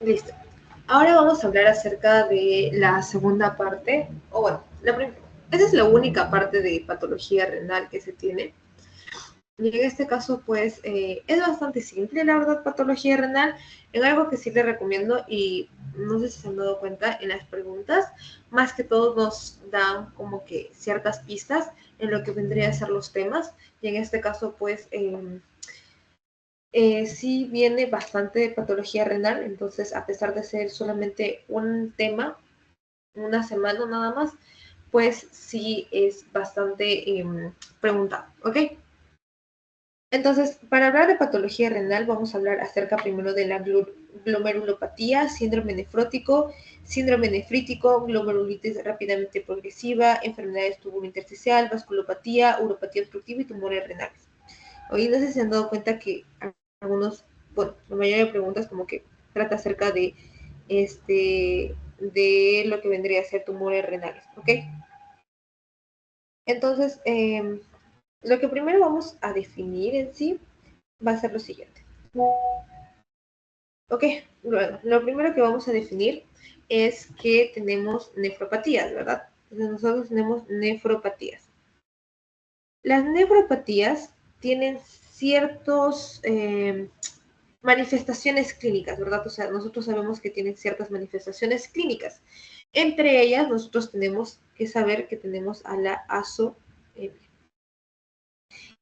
Listo. Ahora vamos a hablar acerca de la segunda parte, o bueno, esa es la única parte de patología renal que se tiene. Y en este caso, pues, es bastante simple, la verdad, patología renal. Es algo que sí les recomiendo y no sé si se han dado cuenta en las preguntas, más que todo nos dan como que ciertas pistas en lo que vendría a ser los temas. Y en este caso, pues, sí viene bastante de patología renal, entonces a pesar de ser solamente un tema, una semana nada más, pues sí es bastante preguntado, ¿ok? Entonces, para hablar de patología renal, vamos a hablar acerca primero de la glomerulopatía, síndrome nefrótico, síndrome nefrítico, glomerulitis rápidamente progresiva, enfermedades tubulointersticial, vasculopatía, uropatía obstructiva y tumores renales. Hoy no sé si se han dado cuenta que algunos, bueno, la mayoría de preguntas como que trata acerca de de lo que vendría a ser tumores renales, ¿ok? Entonces, lo que primero vamos a definir en sí va a ser lo siguiente. Ok, luego, lo primero que vamos a definir es que tenemos nefropatías, ¿verdad? Entonces nosotros tenemos nefropatías. Las nefropatías tienen ciertos manifestaciones clínicas, ¿verdad? O sea, nosotros sabemos que tienen ciertas manifestaciones clínicas. Entre ellas, nosotros tenemos que saber que tenemos a la azoemia.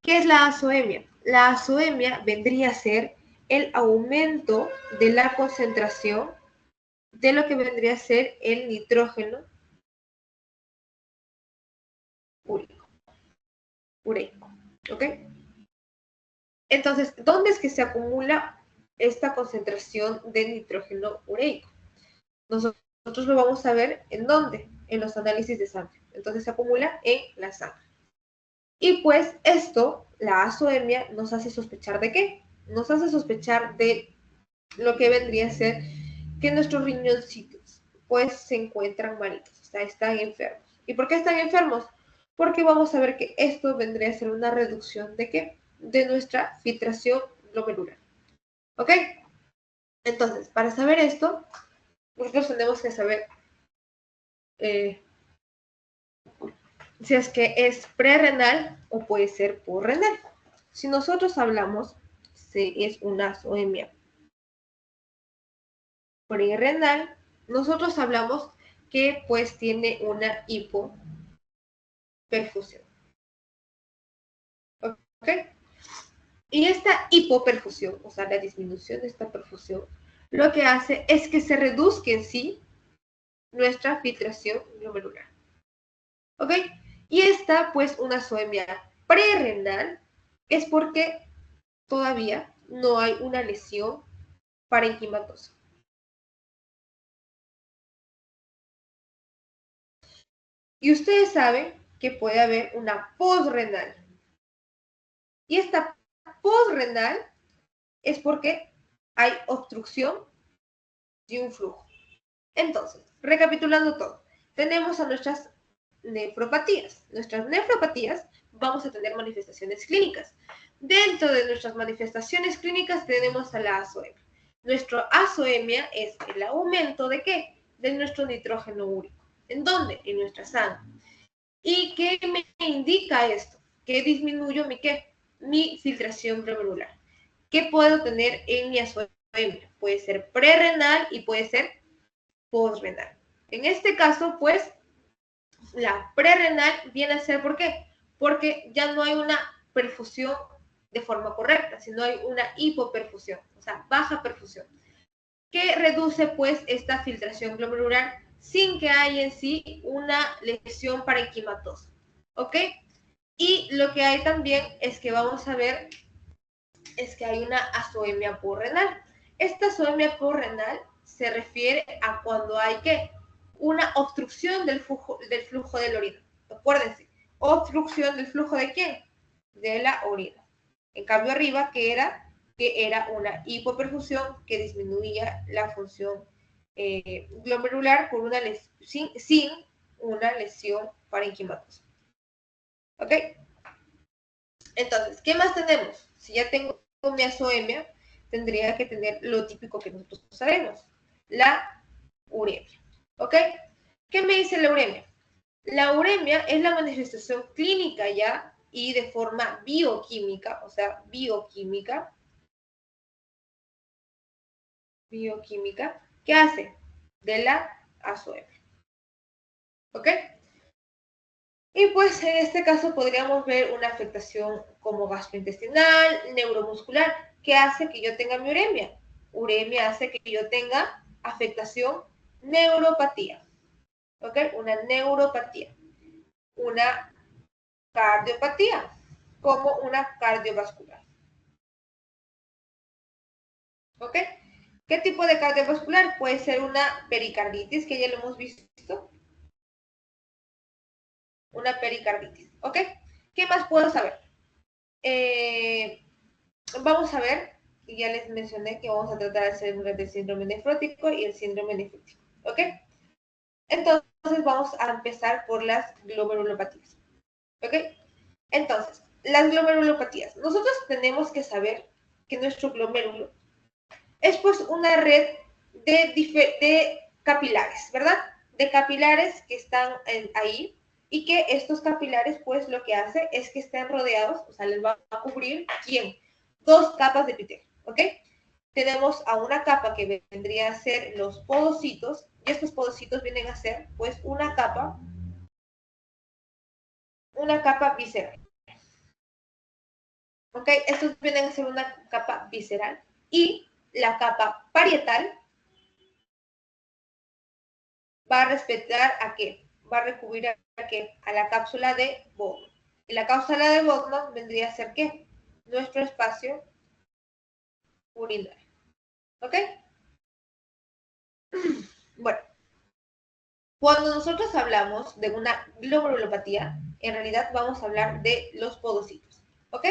¿Qué es la azoemia? La azoemia vendría a ser el aumento de la concentración de lo que vendría a ser el nitrógeno ureico, ¿ok? Entonces, ¿dónde es que se acumula esta concentración de nitrógeno ureico? Nosotros lo vamos a ver en dónde, en los análisis de sangre. Entonces se acumula en la sangre. Y pues esto, la azoemia, nos hace sospechar de qué? Nos hace sospechar de lo que vendría a ser que nuestros riñoncitos pues se encuentran malitos, o sea, están enfermos. ¿Y por qué están enfermos? Porque vamos a ver que esto vendría a ser una reducción de qué? De nuestra filtración glomerular. ¿Ok? Entonces, para saber esto, nosotros tenemos que saber si es que es prerrenal o puede ser porrenal. Si nosotros hablamos, si es una azoemia prerrenal, nosotros hablamos que pues tiene una hipoperfusión. ¿Ok? Y esta hipoperfusión, o sea, la disminución de esta perfusión, lo que hace es que se reduzca en sí nuestra filtración glomerular. ¿Ok? Y esta, pues, una azoemia prerrenal es porque todavía no hay una lesión parenquimatosa. Y ustedes saben que puede haber una posrenal. Y esta posrenal es porque hay obstrucción de un flujo. Entonces, recapitulando todo, tenemos a nuestras nefropatías. Nuestras nefropatías vamos a tener manifestaciones clínicas. Dentro de nuestras manifestaciones clínicas tenemos a la azoemia. Nuestra azoemia es el aumento de qué? De nuestro nitrógeno úrico. ¿En dónde? En nuestra sangre. ¿Y qué me indica esto? Que disminuyo mi qué? Mi filtración glomerular. ¿Qué puedo tener en mi azoemia? Puede ser prerrenal y puede ser postrenal. En este caso, pues, la prerrenal viene a ser, ¿por qué? Porque ya no hay una perfusión de forma correcta, sino hay una hipoperfusión, o sea, baja perfusión, que reduce, pues, esta filtración glomerular sin que haya en sí una lesión parenquimatosa, ¿ok? Y lo que hay también es que vamos a ver, es que hay una azoemia porrenal. Esta azoemia porrenal se refiere a cuando hay que una obstrucción del flujo de la orina. Acuérdense, obstrucción del flujo de quién? De la orina. En cambio arriba, que era una hipoperfusión que disminuía la función glomerular por una sin una lesión parenquimatosa. ¿Ok? Entonces, ¿qué más tenemos? Si ya tengo mi azoemia, tendría que tener lo típico que nosotros sabemos. la uremia. ¿Ok? ¿Qué me dice la uremia? La uremia es la manifestación clínica ya y de forma bioquímica, o sea, bioquímica, ¿qué hace? De la azoemia. ¿Ok? Y pues en este caso podríamos ver una afectación como gastrointestinal, neuromuscular, que hace que yo tenga mi uremia. Uremia hace que yo tenga afectación neuropatía. ¿Ok? Una neuropatía. Una cardiopatía, como una cardiovascular. ¿Ok? ¿Qué tipo de cardiovascular? Puede ser una pericarditis, que ya lo hemos visto. Una pericarditis. ¿Ok? ¿Qué más puedo saber? Vamos a ver, y ya les mencioné que vamos a tratar el síndrome nefrótico y el síndrome nefrítico. ¿Ok? Entonces vamos a empezar por las glomerulopatías. ¿Ok? Entonces, las glomerulopatías. Nosotros tenemos que saber que nuestro glomérulo es pues una red de capilares, ¿verdad? De capilares que están ahí y que estos capilares pues lo que hace es que estén rodeados, o sea, les va a cubrir, ¿quién? Dos capas de epitelio, ¿ok? Tenemos a una capa que vendría a ser los podocitos y estos podocitos vienen a ser pues una capa visceral, ¿ok? Estos vienen a ser una capa visceral y la capa parietal va a respetar a qué? Va a recubrir a qué? A la cápsula de Bowman. Y la cápsula de Bowman vendría a ser qué? Nuestro espacio urinario. ¿Ok? Bueno, cuando nosotros hablamos de una glomerulopatía, en realidad vamos a hablar de los podocitos. ¿Ok?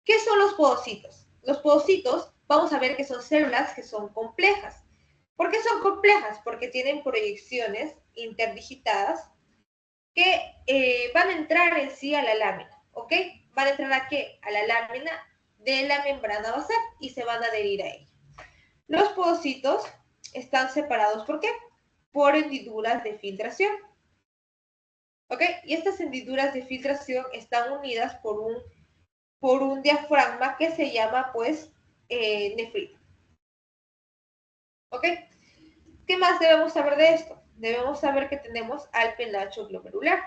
¿Qué son los podocitos? Los podocitos, vamos a ver que son células que son complejas. ¿Por qué son complejas? Porque tienen proyecciones interdigitadas que van a entrar en sí a la lámina, ¿ok? Van a entrar a qué? A la lámina de la membrana basal y se van a adherir a ella. Los podocitos están separados, ¿por qué? Por hendiduras de filtración, ¿ok? Y estas hendiduras de filtración están unidas por un diafragma que se llama, pues, nefrito, ¿ok? ¿Qué más debemos saber de esto? Debemos saber que tenemos al penacho glomerular.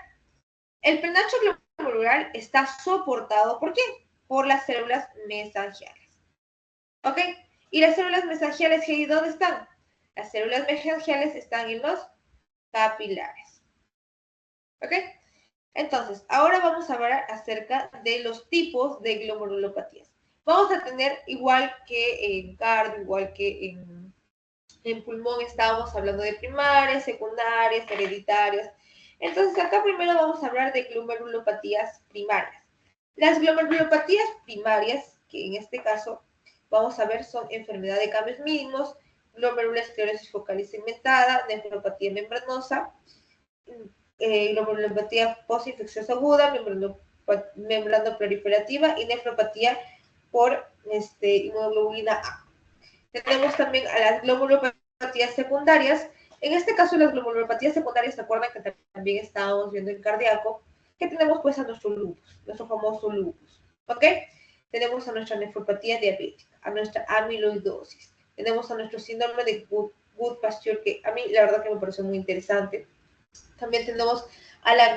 El penacho glomerular está soportado, ¿por qué? Por las células mesangiales. ¿Ok? ¿Y las células mesangiales dónde están? Las células mesangiales están en los capilares. ¿Ok? Entonces, ahora vamos a hablar acerca de los tipos de glomerulopatías. Vamos a tener, igual que en cardio, igual que en pulmón, estábamos hablando de primarias, secundarias, hereditarias. Entonces, acá primero vamos a hablar de glomerulopatías primarias. Las glomerulopatías primarias, que en este caso vamos a ver son enfermedad de cambios mínimos, glomerulosclerosis focal y segmentada, nefropatía membranosa, glomerulopatía postinfecciosa aguda, membrano proliferativa y nefropatía por inmunoglobulina A. Tenemos también a las glomerulopatías secundarias. En este caso, las glomerulopatías secundarias, ¿se acuerdan que también estábamos viendo en cardíaco? Que tenemos pues a nuestro lupus, nuestro famoso lupus, ¿ok? Tenemos a nuestra nefropatía diabética, a nuestra amiloidosis, tenemos a nuestro síndrome de Goodpasture, que a mí la verdad que me pareció muy interesante. También tenemos a la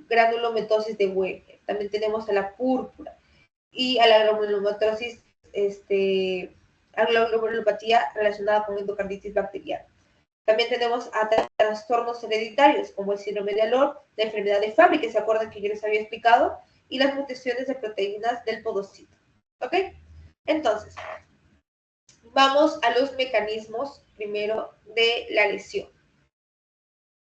granulomatosis de Weber, también tenemos a la púrpura y a la granulomatosis, a la glomurulopatía relacionada con endocarditis bacteriana. También tenemos a trastornos hereditarios, como el síndrome de Alor, la enfermedad de Fabry, que se acuerdan que yo les había explicado, y las mutaciones de proteínas del podocito. ¿Ok? Entonces, vamos a los mecanismos primero de la lesión.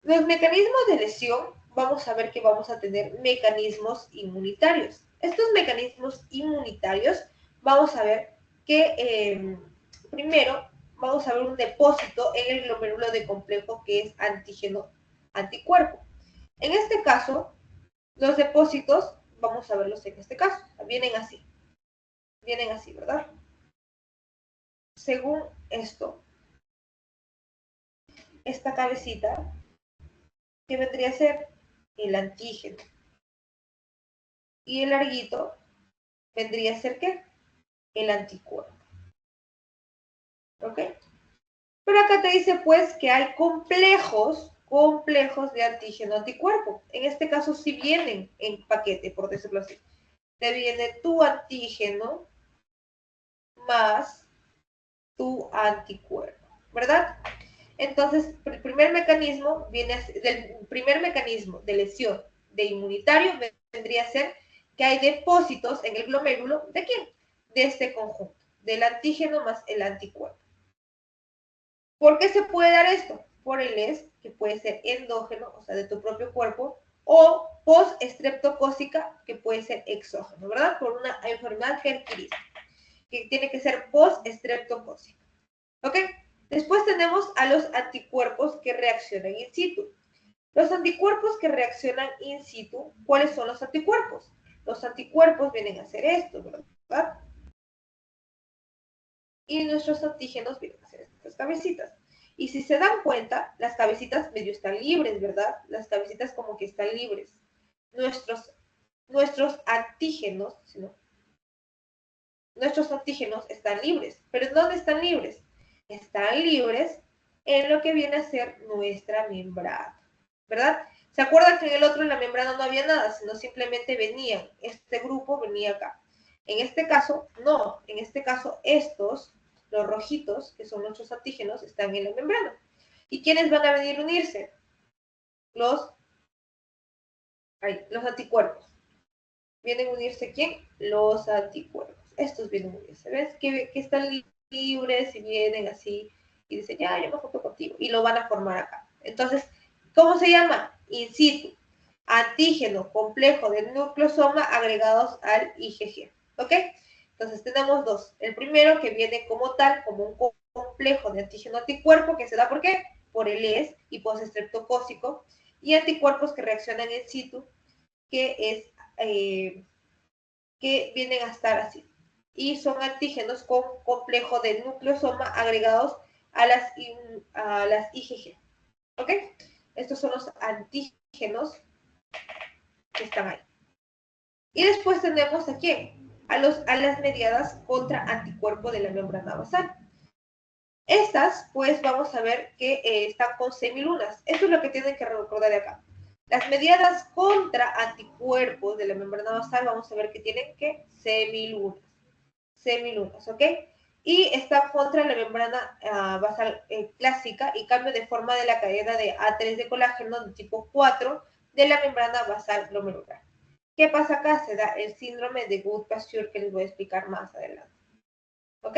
Los mecanismos de lesión, vamos a ver que vamos a tener mecanismos inmunitarios. Estos mecanismos inmunitarios, vamos a ver que primero vamos a ver un depósito en el glomérulo de complejo que es antígeno anticuerpo. En este caso, los depósitos, vamos a verlos en este caso, vienen así, ¿verdad? Según esto, esta cabecita, que vendría a ser el antígeno. Y el larguito vendría a ser, ¿qué? El anticuerpo. ¿Ok? Pero acá te dice, pues, que hay complejos de antígeno-anticuerpo. En este caso, sí vienen en paquete, por decirlo así. Te viene tu antígeno más tu anticuerpo, ¿verdad? Entonces, el primer mecanismo de lesión de inmunitario vendría a ser que hay depósitos en el glomérulo, ¿de quién? De este conjunto, del antígeno más el anticuerpo. ¿Por qué se puede dar esto? Por el ES, que puede ser endógeno, o sea, de tu propio cuerpo, o post-estreptocócica, que puede ser exógeno, ¿verdad? Por una enfermedad que adquiriste, que tiene que ser post-estreptocócica. ¿Ok? Después tenemos a los anticuerpos que reaccionan in situ. Los anticuerpos que reaccionan in situ, ¿cuáles son los anticuerpos? Los anticuerpos vienen a hacer esto, ¿verdad? Y nuestros antígenos vienen a hacer estas cabecitas. Y si se dan cuenta, las cabecitas medio están libres, ¿verdad? Las cabecitas como que están libres. Nuestros antígenos, ¿no? Nuestros antígenos están libres. ¿Pero en dónde están libres? Están libres en lo que viene a ser nuestra membrana, ¿verdad? ¿Se acuerdan que en el otro, en la membrana, no había nada, sino simplemente venían, este grupo venía acá? En este caso, no. En este caso, estos, los rojitos, que son nuestros antígenos, están en la membrana. ¿Y quiénes van a venir a unirse? Los anticuerpos. ¿Vienen a unirse quién? Los anticuerpos. Estos vienen a unirse. ¿Ves? Que están libres y vienen así y dicen, ya, yo me junto contigo. Y lo van a formar acá. Entonces, ¿cómo se llama? In situ. Antígeno complejo del nucleosoma agregados al IgG. ¿Ok? Entonces tenemos dos. El primero que viene como tal, como un complejo de antígeno-anticuerpo, que se da ¿por qué? Por el ES y post-estreptocócico. Y anticuerpos que reaccionan in situ, que es que vienen a estar así. Y son antígenos con complejo del nucleosoma agregados a las IgG. ¿Ok? Estos son los antígenos que están ahí. Y después tenemos a quién? A las mediadas contra anticuerpo de la membrana basal. Estas, pues, vamos a ver que están con semilunas. Esto es lo que tienen que recordar de acá. Las mediadas contra anticuerpos de la membrana basal, vamos a ver que tienen que semilunas. Semilunas, ¿ok? Y están contra la membrana basal clásica y cambio de forma de la cadena de A3 de colágeno de tipo 4 de la membrana basal glomerular. ¿Qué pasa acá? Se da el síndrome de Goodpasture, que les voy a explicar más adelante. ¿Ok?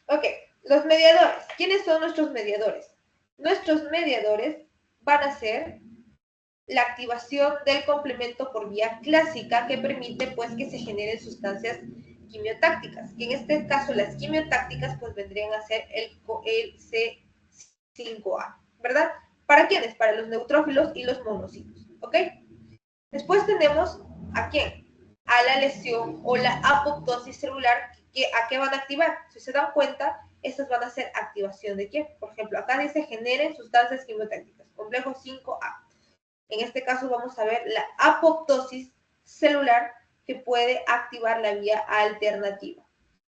Ok, los mediadores. ¿Quiénes son nuestros mediadores? Nuestros mediadores van a ser la activación del complemento por vía clásica que permite pues que se generen sustancias quimiotácticas, que en este caso las quimiotácticas pues vendrían a ser el C5A, ¿verdad? ¿Para quiénes? Para los neutrófilos y los monocitos, ¿ok? Después tenemos ¿a quién? A la lesión o la apoptosis celular, ¿a qué van a activar? Si se dan cuenta, estas van a ser activación de quién. Por ejemplo, acá dice generen sustancias quimiotácticas, complejo 5A. En este caso vamos a ver la apoptosis celular que puede activar la vía alternativa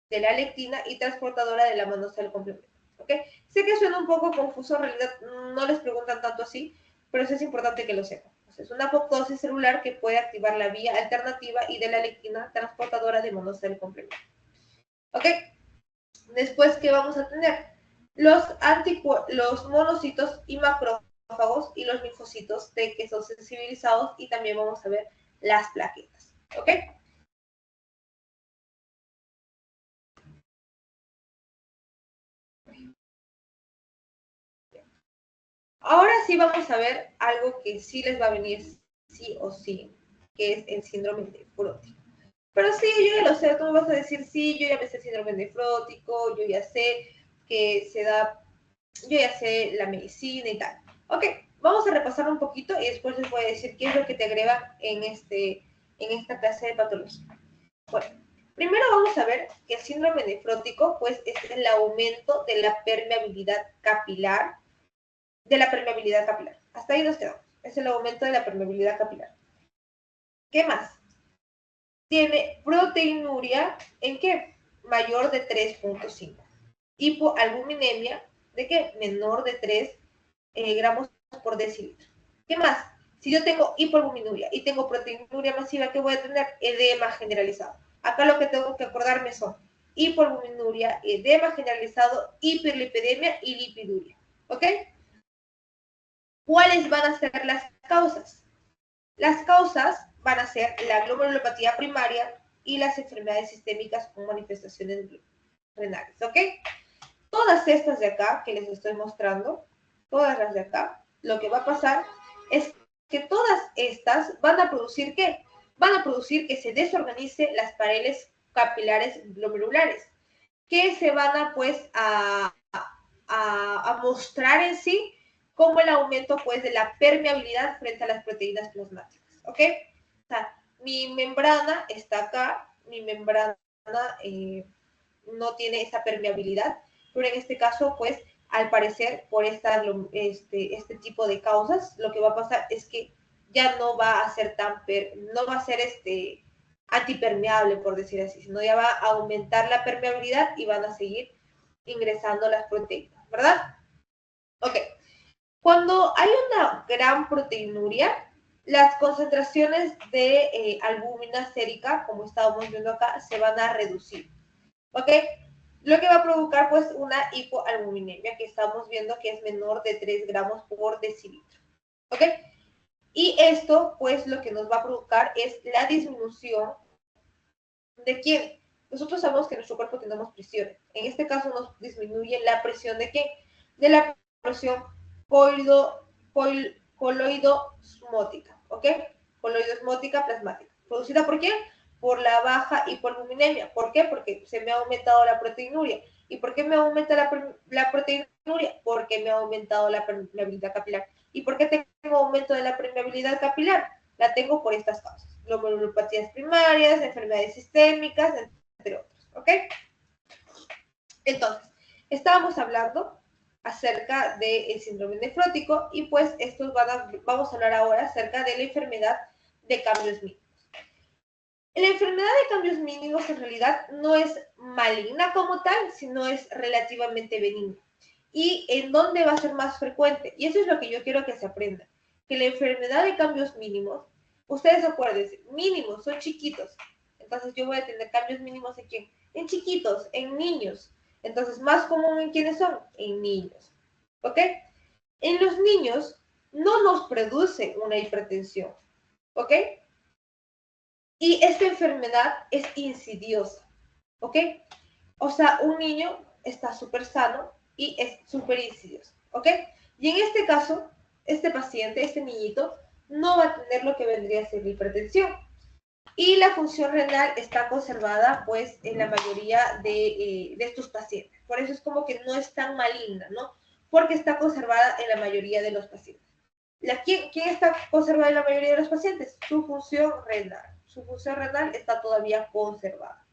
de la lectina y transportadora de la monosal complemento. ¿Ok? Sé que suena un poco confuso, en realidad no les preguntan tanto así, pero eso es importante que lo sepan. Es una apoptosis celular que puede activar la vía alternativa y de la lectina transportadora de monosal complemento. ¿Ok? Después, ¿qué vamos a tener? Los monocitos y macrófagos y los linfocitos T que son sensibilizados, y también vamos a ver las plaquetas. ¿Ok? Ahora sí vamos a ver algo que sí les va a venir sí o sí, que es el síndrome nefrótico. Pero sí, yo ya lo sé, tú me vas a decir, sí, yo ya me sé el síndrome nefrótico, yo ya sé que se da, yo ya sé la medicina y tal. Ok, vamos a repasar un poquito y después les voy a decir qué es lo que te agregan en esta clase de patología. Bueno, Primero vamos a ver que el síndrome nefrótico, pues, es el aumento de la permeabilidad capilar, Hasta ahí nos quedamos. Es el aumento de la permeabilidad capilar. ¿Qué más? Tiene proteinuria, ¿en qué? Mayor de 3.5. Hipoalbuminemia, ¿de qué? Menor de 3 gramos por decilitro. ¿Qué más? Si yo tengo hipoalbuminuria y tengo proteinuria masiva, ¿qué voy a tener? Edema generalizado. Acá lo que tengo que acordarme son hipoalbuminuria, edema generalizado, hiperlipidemia y lipiduria. ¿Ok? ¿Cuáles van a ser las causas? Las causas van a ser la glomerulopatía primaria y las enfermedades sistémicas con manifestaciones renales. ¿Ok? Todas estas de acá que les estoy mostrando, todas las de acá, lo que va a pasar es que todas estas van a producir ¿qué? Van a producir que se desorganice las paredes capilares glomerulares, que se van a pues a mostrar en sí como el aumento pues de la permeabilidad frente a las proteínas plasmáticas, ¿ok? O sea, mi membrana está acá, mi membrana no tiene esa permeabilidad, pero en este caso, pues, al parecer, por este tipo de causas, lo que va a pasar es que ya no va a ser no va a ser antipermeable, por decir así, sino ya va a aumentar la permeabilidad y van a seguir ingresando las proteínas, ¿verdad? Ok. Cuando hay una gran proteinuria, las concentraciones de albúmina sérica, como estábamos viendo acá, se van a reducir. ¿Ok? Lo que va a provocar pues una hipoalbuminemia que estamos viendo que es menor de 3 gramos por decilitro. ¿Ok? Y esto pues lo que nos va a provocar es la disminución de quién. Nosotros sabemos que en nuestro cuerpo tenemos presiones. En este caso nos disminuye la presión de qué? De la presión coloidosmótica. ¿Ok? Coloidosmótica plasmática. ¿Producida por quién? Por la baja hipoalbuminemia. ¿Por qué? Porque se me ha aumentado la proteinuria. ¿Y por qué me aumenta la proteinuria? Porque me ha aumentado la permeabilidad capilar. ¿Y por qué tengo aumento de la permeabilidad capilar? La tengo por estas causas. Glomerulopatías primarias, enfermedades sistémicas, entre otros. ¿Ok? Entonces, estábamos hablando acerca del síndrome nefrótico y pues vamos a hablar ahora acerca de la enfermedad de cambios mínimos. La enfermedad de cambios mínimos en realidad no es maligna como tal, sino es relativamente benigna. ¿Y en dónde va a ser más frecuente? Y eso es lo que yo quiero que se aprenda. Que la enfermedad de cambios mínimos, ustedes acuérdense, mínimos, son chiquitos. Entonces yo voy a tener cambios mínimos en quién? En chiquitos, en niños. Entonces, ¿más común en quiénes son? En niños. ¿Ok? En los niños no nos produce una hipertensión. ¿Ok? Y esta enfermedad es insidiosa, ¿ok? O sea, un niño está súper sano y es súper insidioso, ¿ok? Y en este caso, este paciente, este niñito, no va a tener lo que vendría a ser la hipertensión. Y la función renal está conservada, pues, en la mayoría de estos pacientes. Por eso es como que no es tan maligna, ¿no? Porque está conservada en la mayoría de los pacientes. ¿Quién está conservada en la mayoría de los pacientes? Su función renal. Su función renal está todavía conservada.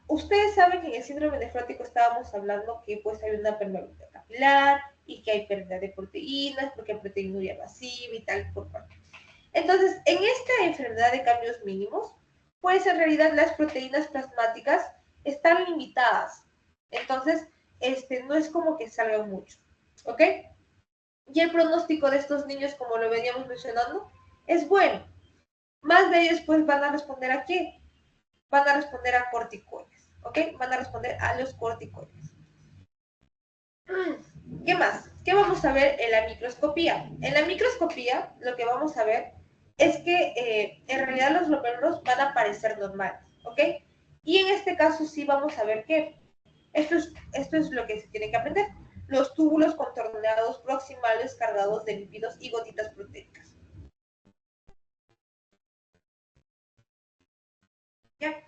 Ustedes saben que en el síndrome nefrótico estábamos hablando que pues hay una permeabilidad capilar y que hay pérdida de proteínas porque hay proteinuria masiva y tal por parte. Entonces, en esta enfermedad de cambios mínimos, pues en realidad las proteínas plasmáticas están limitadas. Entonces, no es como que salgan mucho, ¿ok? Y el pronóstico de estos niños, como lo veníamos mencionando, es bueno. Más de ellos pues van a responder a qué? Van a responder a corticoides, ¿ok? Van a responder a los corticoides. ¿Qué más? ¿Qué vamos a ver en la microscopía? En la microscopía lo que vamos a ver es que en realidad los glomérulos van a parecer normales, ¿ok? Y en este caso sí vamos a ver que esto es lo que se tiene que aprender. Los túbulos contorneados proximales cargados de lípidos y gotitas proteicas. ¿Ya?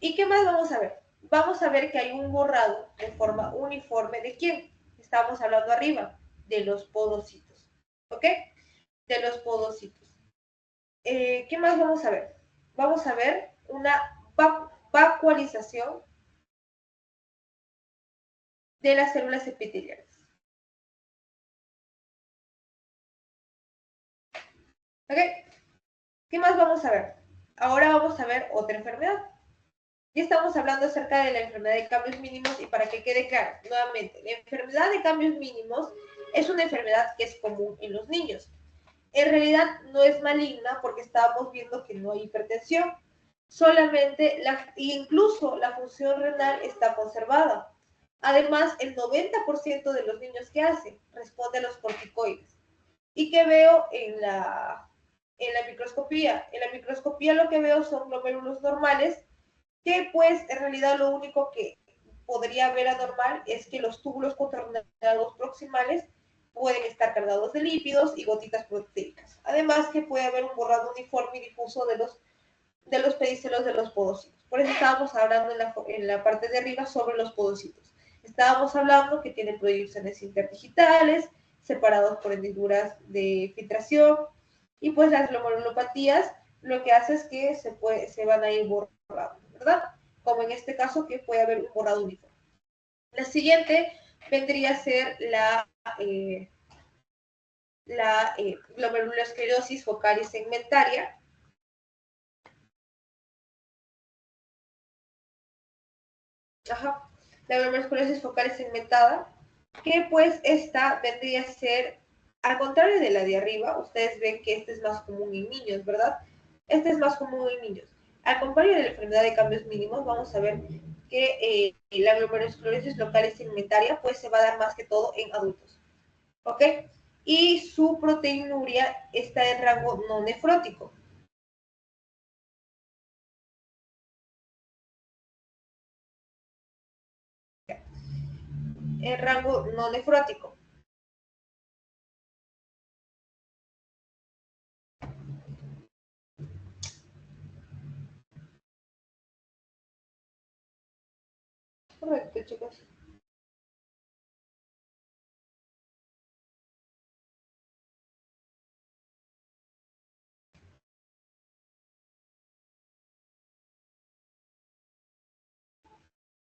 ¿Y qué más vamos a ver? Vamos a ver que hay un borrado de forma uniforme de quién. Estamos hablando arriba, de los podocitos. ¿Ok? De los podocitos. ¿Qué más vamos a ver? Vamos a ver una vacuolización de las células epiteliales. ¿Ok? ¿Qué más vamos a ver? Ahora vamos a ver otra enfermedad. Ya estamos hablando acerca de la enfermedad de cambios mínimos y para que quede claro, nuevamente, la enfermedad de cambios mínimos es una enfermedad que es común en los niños. En realidad no es maligna porque estábamos viendo que no hay hipertensión. Solamente, incluso la función renal está conservada. Además, el 90% de los niños que hacen responde a los corticoides. ¿Y qué veo en la microscopía? En la microscopía lo que veo son glomérulos normales, que pues en realidad lo único que podría ver anormal es que los túbulos contorneados proximales pueden estar cargados de lípidos y gotitas proteicas. Además que puede haber un borrado uniforme y difuso de los pedicelos de los podocitos. Por eso estábamos hablando en la parte de arriba sobre los podocitos. Estábamos hablando que tienen proyecciones interdigitales, separados por hendiduras de filtración, y pues las glomerulopatías lo que hace es que se van a ir borrando, ¿verdad? Como en este caso que puede haber un borrado uniforme. La siguiente vendría a ser la glomerulosclerosis focal y segmentaria. Ajá. La glomerulosclerosis focal y segmentada, que pues esta vendría a ser, al contrario de la de arriba, ustedes ven que este es más común en niños, ¿verdad? Este es más común en niños. Al contrario de la enfermedad de cambios mínimos, vamos a ver que la glomerulosclerosis local y segmentaria pues se va a dar más que todo en adultos, ¿ok? Y su proteinuria está en rango no nefrótico. En rango no nefrótico. Correcto, chicos.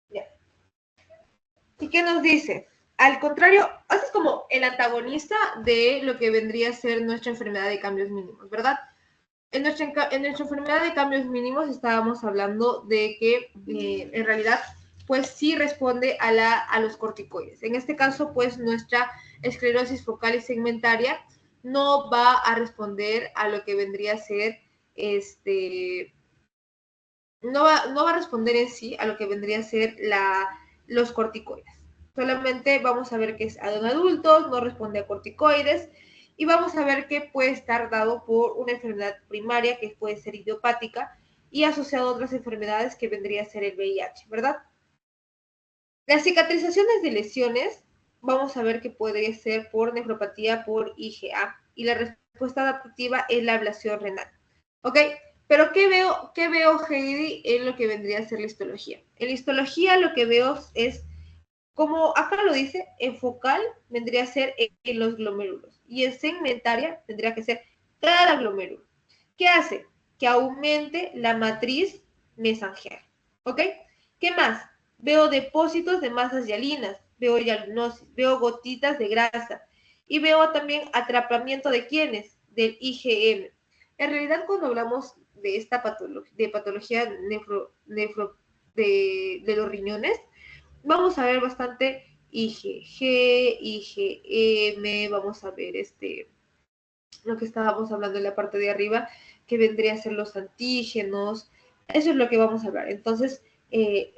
Ya. ¿Y qué nos dice? Al contrario, este es como el antagonista de lo que vendría a ser nuestra enfermedad de cambios mínimos, ¿verdad? En nuestra enfermedad de cambios mínimos estábamos hablando de que en realidad pues sí responde a los corticoides. En este caso pues nuestra esclerosis focal y segmentaria no va a responder a lo que vendría a ser no va a responder en sí a lo que vendría a ser los corticoides. Solamente vamos a ver que es en adultos, no responde a corticoides, y vamos a ver que puede estar dado por una enfermedad primaria que puede ser idiopática y asociado a otras enfermedades que vendría a ser el VIH, ¿verdad? Las cicatrizaciones de lesiones, vamos a ver que puede ser por nefropatía por IgA, y la respuesta adaptativa es la ablación renal. ¿Ok? Pero ¿qué veo, Heidi, en lo que vendría a ser la histología? En la histología lo que veo es, como acá lo dice, en focal vendría a ser en los glomérulos y en segmentaria tendría que ser cada glomérulo. ¿Qué hace? Que aumente la matriz mesangial. ¿Ok? ¿Qué más? Veo depósitos de masas hialinas, veo hialinosis, veo gotitas de grasa y veo también atrapamiento de quiénes, del IgM. En realidad, cuando hablamos de esta patología de los riñones, vamos a ver bastante IgG, IgM, vamos a ver lo que estábamos hablando en la parte de arriba, que vendría a ser los antígenos. Eso es lo que vamos a hablar. Entonces,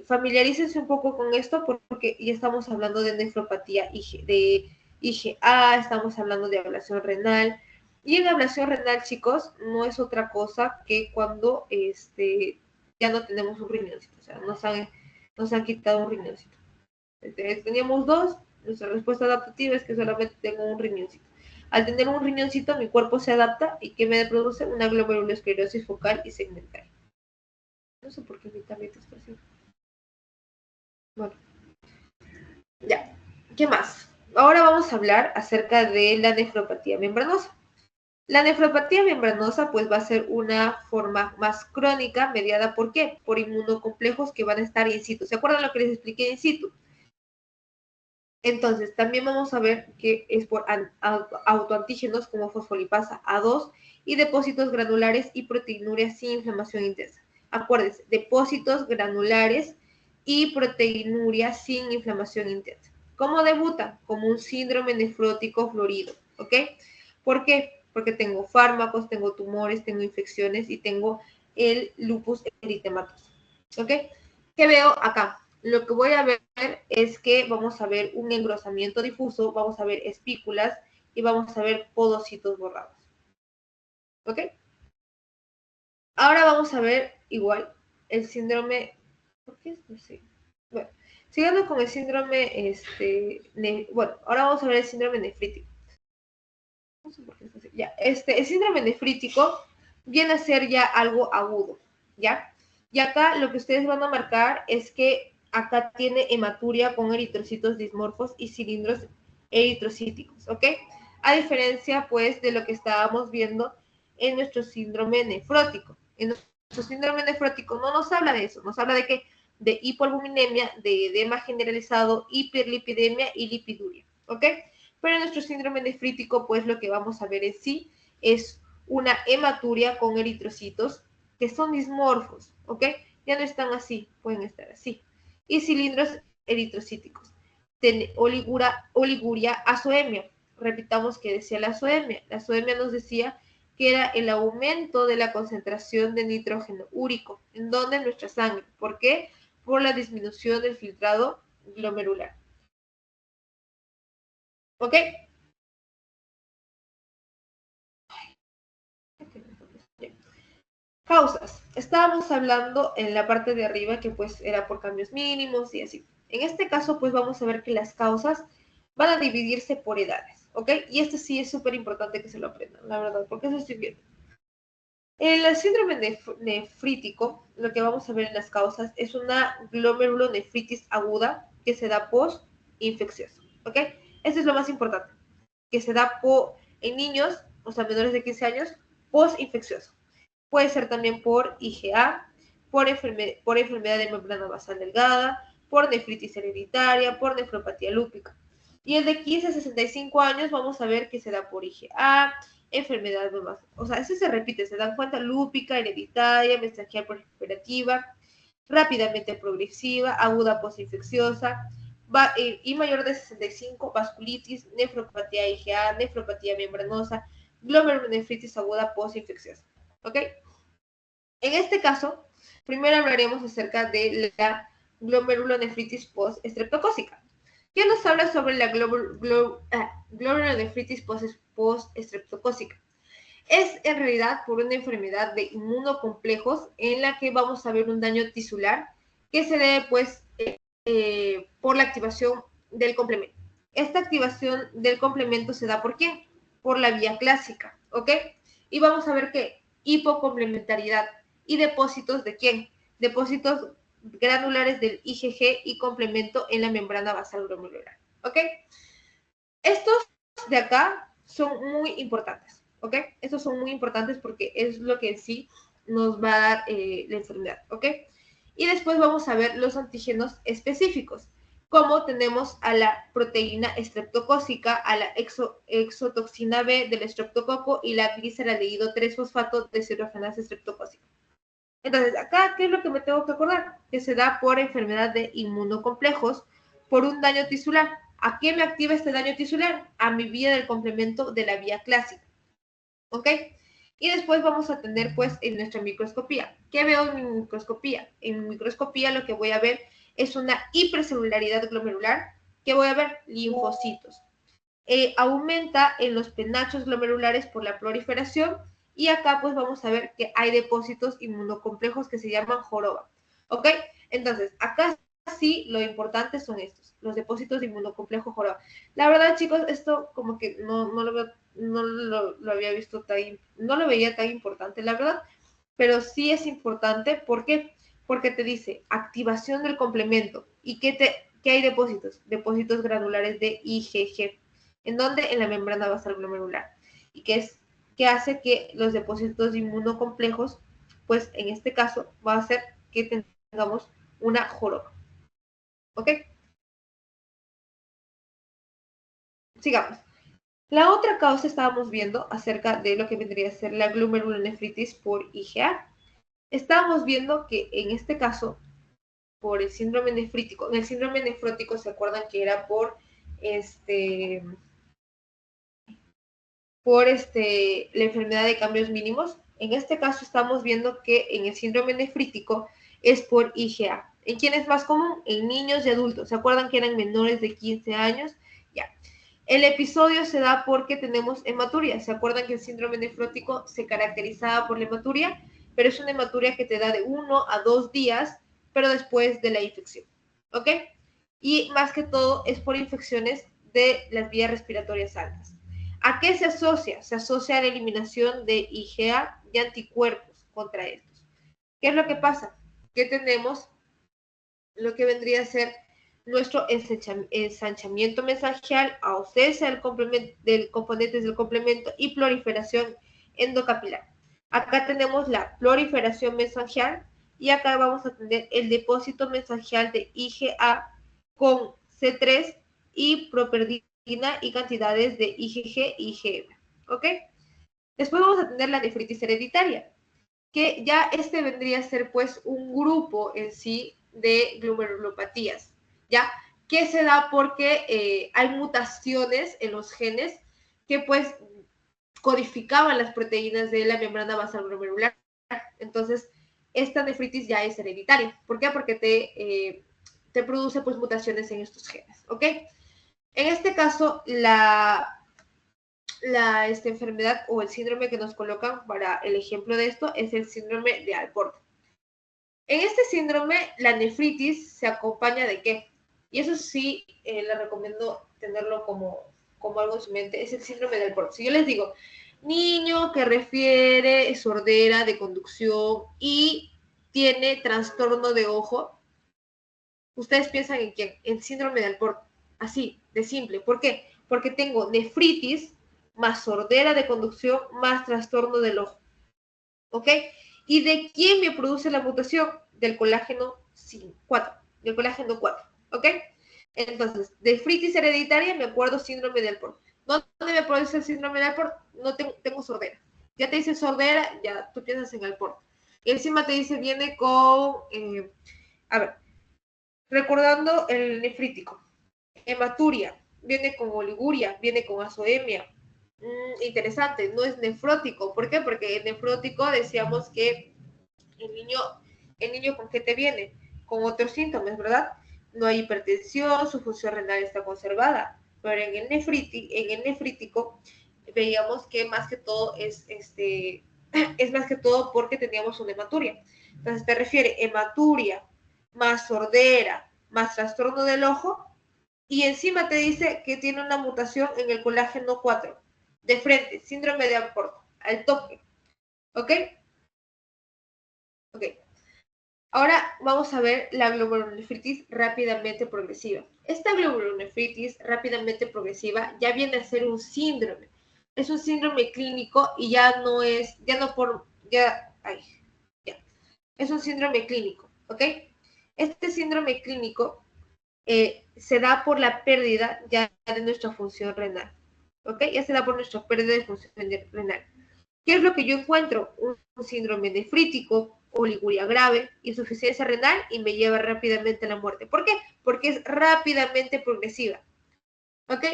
familiarícense un poco con esto porque ya estamos hablando de nefropatía de IgA, estamos hablando de ablación renal. Y en ablación renal, chicos, no es otra cosa que cuando ya no tenemos un riñoncito, o sea, nos han quitado un riñoncito. Teníamos dos, nuestra respuesta adaptativa es que solamente tengo un riñoncito. Al tener un riñoncito, mi cuerpo se adapta y que me produce una glomerulosclerosis focal y segmentaria. No sé por qué mi tableta está así. Bueno, ya. ¿Qué más? Ahora vamos a hablar acerca de la nefropatía membranosa. La nefropatía membranosa pues va a ser una forma más crónica mediada ¿por qué? Por inmunocomplejos que van a estar in situ. ¿Se acuerdan lo que les expliqué in situ? Entonces, también vamos a ver que es por autoantígenos como fosfolipasa A2 y depósitos granulares y proteinuria sin inflamación intensa. Acuérdense, depósitos granulares y proteinuria sin inflamación intensa. ¿Cómo debuta? Como un síndrome nefrótico florido, ¿ok? ¿Por qué? Porque tengo fármacos, tengo tumores, tengo infecciones y tengo el lupus eritematoso, ¿ok? ¿Qué veo acá? Lo que voy a ver es que vamos a ver un engrosamiento difuso, vamos a ver espículas y vamos a ver podocitos borrados. ¿Ok? Ahora vamos a ver igual el síndrome. ¿Por qué es así? Bueno, siguiendo con el síndrome, bueno, ahora vamos a ver el síndrome nefrítico. No sé por qué es así. Ya, el síndrome nefrítico viene a ser ya algo agudo, ¿ya? Y acá lo que ustedes van a marcar es que acá tiene hematuria con eritrocitos dismorfos y cilindros eritrocíticos, ¿ok? A diferencia, pues, de lo que estábamos viendo en nuestro síndrome nefrótico. En nuestro síndrome nefrótico no nos habla de eso, nos habla de que de hipoalbuminemia, de edema generalizado, hiperlipidemia y lipiduria, ¿ok? Pero en nuestro síndrome nefrítico, pues lo que vamos a ver en sí es una hematuria con eritrocitos que son dismorfos, ¿ok? Ya no están así, pueden estar así. Y cilindros eritrocíticos. Oliguria, azoemia. Repitamos que decía la azoemia. La azoemia nos decía que era el aumento de la concentración de nitrógeno úrico. ¿En dónde? En nuestra sangre. ¿Por qué? Por la disminución del filtrado glomerular. ¿Ok? Causas. Estábamos hablando en la parte de arriba que pues era por cambios mínimos y así. En este caso pues vamos a ver que las causas van a dividirse por edades, ¿ok? Y esto sí es súper importante que se lo aprendan, la verdad, porque eso estoy viendo. En el síndrome nefrítico, lo que vamos a ver en las causas es una glomerulonefritis aguda que se da post-infeccioso, ¿ok? Eso es lo más importante, que se da en niños, o sea, menores de 15 años, post-infeccioso. Puede ser también por IgA, por enfermedad de membrana basal delgada, por nefritis hereditaria, por nefropatía lúpica. Y el de 15 a 65 años vamos a ver que se da por IgA, enfermedad de basal. O sea, eso se repite, se dan cuenta, lúpica, hereditaria, mensajería proliferativa, rápidamente progresiva, aguda postinfecciosa, y mayor de 65, vasculitis, nefropatía IgA, nefropatía membranosa, glomerulonefritis aguda postinfecciosa. ¿Ok? En este caso, primero hablaremos acerca de la glomerulonefritis post-estreptocócica. ¿Qué nos habla sobre la glomerulonefritis post-estreptocócica? Es en realidad por una enfermedad de inmunocomplejos en la que vamos a ver un daño tisular que se debe pues por la activación del complemento. Esta activación del complemento se da ¿por quién? Por la vía clásica, ¿ok? Y vamos a ver que hipocomplementariedad y depósitos de quién? Depósitos granulares del IgG y complemento en la membrana basal glomerular, ¿ok? Estos de acá son muy importantes, ¿ok? Estos son muy importantes porque es lo que en sí nos va a dar la enfermedad, ¿ok? Y después vamos a ver los antígenos específicos, como tenemos a la proteína estreptocócica, a la exotoxina B del estreptococo y la gliceraldehído 3-fosfato de citrogenasa estreptocócica. Entonces, acá, ¿qué es lo que me tengo que acordar? Que se da por enfermedad de inmunocomplejos, por un daño tisular. ¿A qué me activa este daño tisular? A mi vía del complemento de la vía clásica. ¿Ok? Y después vamos a tener, pues, en nuestra microscopía. ¿Qué veo en mi microscopía? En mi microscopía lo que voy a ver es una hipercelularidad glomerular. ¿Qué voy a ver? Linfocitos. Aumenta en los penachos glomerulares por la proliferación y acá pues vamos a ver que hay depósitos inmunocomplejos que se llaman joroba, ¿ok? Entonces, acá sí lo importante son estos, los depósitos de inmunocomplejo joroba. La verdad, chicos, esto como que no lo había visto no lo veía tan importante, la verdad, pero sí es importante, ¿por qué? Porque te dice activación del complemento y ¿qué hay depósitos? Depósitos granulares de IgG. ¿En dónde? En la membrana basal glomerular. ¿Y qué es? que hace que los depósitos inmunocomplejos, pues en este caso va a hacer que tengamos una joroba. ¿Ok? Sigamos. La otra causa estábamos viendo acerca de lo que vendría a ser la glomerulonefritis por IgA. Estábamos viendo que en este caso, por el síndrome nefrítico, en el síndrome nefrótico se acuerdan que era por la enfermedad de cambios mínimos. En este caso estamos viendo que en el síndrome nefrítico es por IgA. ¿En quién es más común? En niños y adultos. ¿Se acuerdan que eran menores de 15 años? Ya. El episodio se da porque tenemos hematuria. ¿Se acuerdan que el síndrome nefrótico se caracterizaba por la hematuria? Pero es una hematuria que te da de 1 a 2 días, pero después de la infección. ¿Ok? Y más que todo es por infecciones de las vías respiratorias altas. ¿A qué se asocia? Se asocia a la eliminación de IgA y anticuerpos contra estos. ¿Qué es lo que pasa? Que tenemos lo que vendría a ser nuestro ensanchamiento mesangial, ausencia del componentes del complemento y proliferación endocapilar. Acá tenemos la proliferación mesangial y acá vamos a tener el depósito mesangial de IgA con C3 y properdina y cantidades de IgG y IgM. ¿Ok? Después vamos a tener la nefritis hereditaria, que ya vendría a ser pues un grupo en sí de glomerulopatías, ¿ya? Que se da porque hay mutaciones en los genes que pues codificaban las proteínas de la membrana basal glomerular. Entonces, esta nefritis ya es hereditaria. ¿Por qué? Porque te produce pues mutaciones en estos genes, ¿ok? En este caso, esta enfermedad o el síndrome que nos colocan para el ejemplo de esto es el síndrome de Alport. En este síndrome, la nefritis se acompaña de qué? Y eso sí, le recomiendo tenerlo como algo en su mente, es el síndrome de Alport. Si yo les digo, niño que refiere sordera de conducción y tiene trastorno de ojo, ustedes piensan en quién, en síndrome de Alport, así, de simple. ¿Por qué? Porque tengo nefritis más sordera de conducción más trastorno del ojo. ¿Ok? ¿Y de quién me produce la mutación? Del colágeno 4, del colágeno 4. ¿Ok? Entonces, nefritis hereditaria, me acuerdo síndrome de Alport. ¿Dónde me produce el síndrome de Alport? No tengo sordera. Ya te dice sordera, ya tú piensas en Alport. Y encima te dice, viene con, a ver, recordando el nefrítico, hematuria, viene con oliguria, viene con azoemia. Interesante, no es nefrótico. ¿Por qué? Porque el nefrótico decíamos que el niño con qué te viene, con otros síntomas, ¿verdad? No hay hipertensión, su función renal está conservada, pero en el nefrítico veíamos que más que todo es más que todo porque teníamos una hematuria. Entonces te refiere hematuria más sordera más trastorno del ojo y encima te dice que tiene una mutación en el colágeno 4 de frente, síndrome de Alport, al toque. ¿Ok? Ok. Ahora vamos a ver la glomerulonefritis rápidamente progresiva. Esta glomerulonefritis rápidamente progresiva ya viene a ser un síndrome. Es un síndrome clínico y ya no es, ya no por, ya, ay, ya. Es un síndrome clínico, ¿ok? Este síndrome clínico se da por la pérdida ya de nuestra función renal, ¿ok? Ya se da por nuestra pérdida de función renal. ¿Qué es lo que yo encuentro? Un síndrome nefrítico, oliguria grave, insuficiencia renal y me lleva rápidamente a la muerte. ¿Por qué? Porque es rápidamente progresiva. ¿Ok?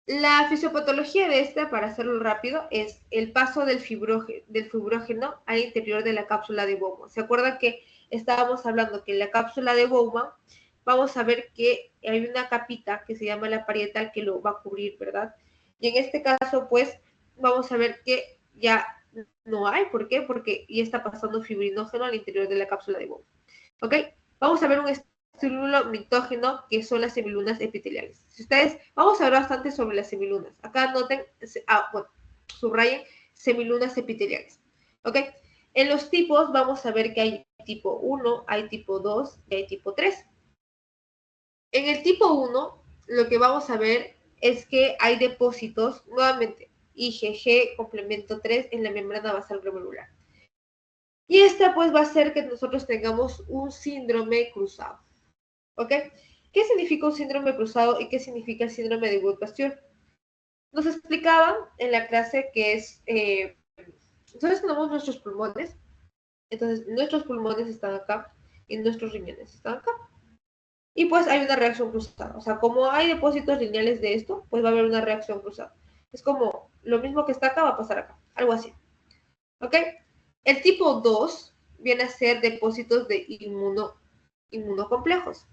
La fisiopatología de esta, para hacerlo rápido, es el paso del fibrógeno al interior de la cápsula de Bowman. ¿Se acuerdan que estábamos hablando que en la cápsula de Bowman vamos a ver que hay una capita que se llama la parietal que lo va a cubrir, ¿verdad? Y en este caso, pues, vamos a ver que ya no hay. ¿Por qué? Porque ya está pasando fibrinógeno al interior de la cápsula de Bowman. ¿Ok? Vamos a ver un estímulo mitógeno que son las semilunas epiteliales. Si ustedes, vamos a hablar bastante sobre las semilunas. Acá noten, bueno, subrayen semilunas epiteliales. ¿Ok? En los tipos vamos a ver que hay tipo 1, hay tipo 2 y hay tipo 3. En el tipo 1, lo que vamos a ver es que hay depósitos, nuevamente, IgG complemento 3 en la membrana basal glomerular. Y esta pues va a hacer que nosotros tengamos un síndrome cruzado. ¿Ok? ¿Qué significa un síndrome cruzado y qué significa el síndrome de Wood-Pasteur? Nos explicaban en la clase que es, nosotros tenemos nuestros pulmones, entonces nuestros pulmones están acá y nuestros riñones están acá. Y pues hay una reacción cruzada, o sea, como hay depósitos lineales de esto, pues va a haber una reacción cruzada. Es como lo mismo que está acá va a pasar acá, algo así. ¿Ok? El tipo 2 viene a ser depósitos de inmunocomplejos.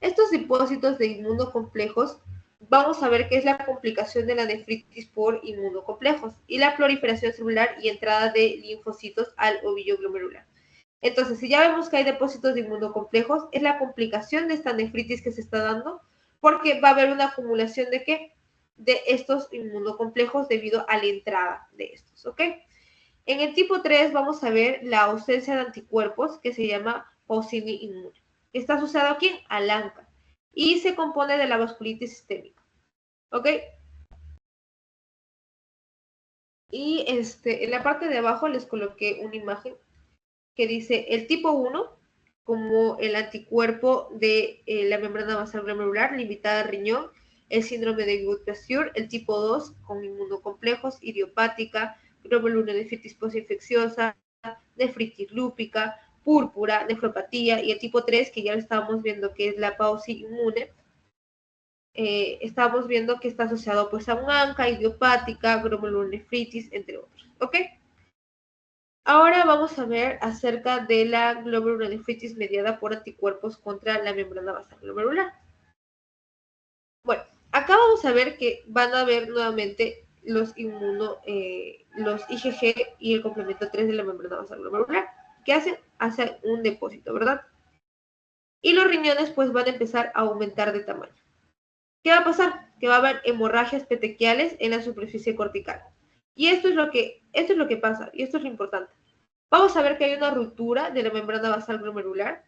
Estos depósitos de inmunocomplejos, vamos a ver qué es la complicación de la nefritis por inmunocomplejos y la proliferación celular y entrada de linfocitos al ovillo glomerular. Entonces, si ya vemos que hay depósitos de inmunocomplejos, es la complicación de esta nefritis que se está dando, porque va a haber una acumulación de ¿qué? De estos inmunocomplejos debido a la entrada de estos, ¿ok? En el tipo 3 vamos a ver la ausencia de anticuerpos que se llama paucini inmune. Está asociado aquí al ANCA y se compone de la vasculitis sistémica. ¿Ok? Y en la parte de abajo les coloqué una imagen que dice el tipo 1 como el anticuerpo de la membrana basal glomerular limitada al riñón, el síndrome de Wood-Pasteur, el tipo 2 con inmunocomplejos, idiopática, glomerulonefritis postinfecciosa, nefritis lúpica, púrpura, nefropatía, y el tipo 3 que ya lo estábamos viendo que es la pauci inmune, estamos viendo que está asociado pues a un ANCA, idiopática, glomerulonefritis, entre otros, ¿ok? Ahora vamos a ver acerca de la glomerulonefritis mediada por anticuerpos contra la membrana basal glomerular. Bueno, acá vamos a ver que van a haber nuevamente los IgG y el complemento 3 de la membrana basal glomerular. ¿Qué hacen? Hacen un depósito, ¿verdad? Y los riñones pues van a empezar a aumentar de tamaño. ¿Qué va a pasar? Que va a haber hemorragias petequiales en la superficie cortical. Y esto es lo que pasa, y esto es lo importante. Vamos a ver que hay una ruptura de la membrana basal glomerular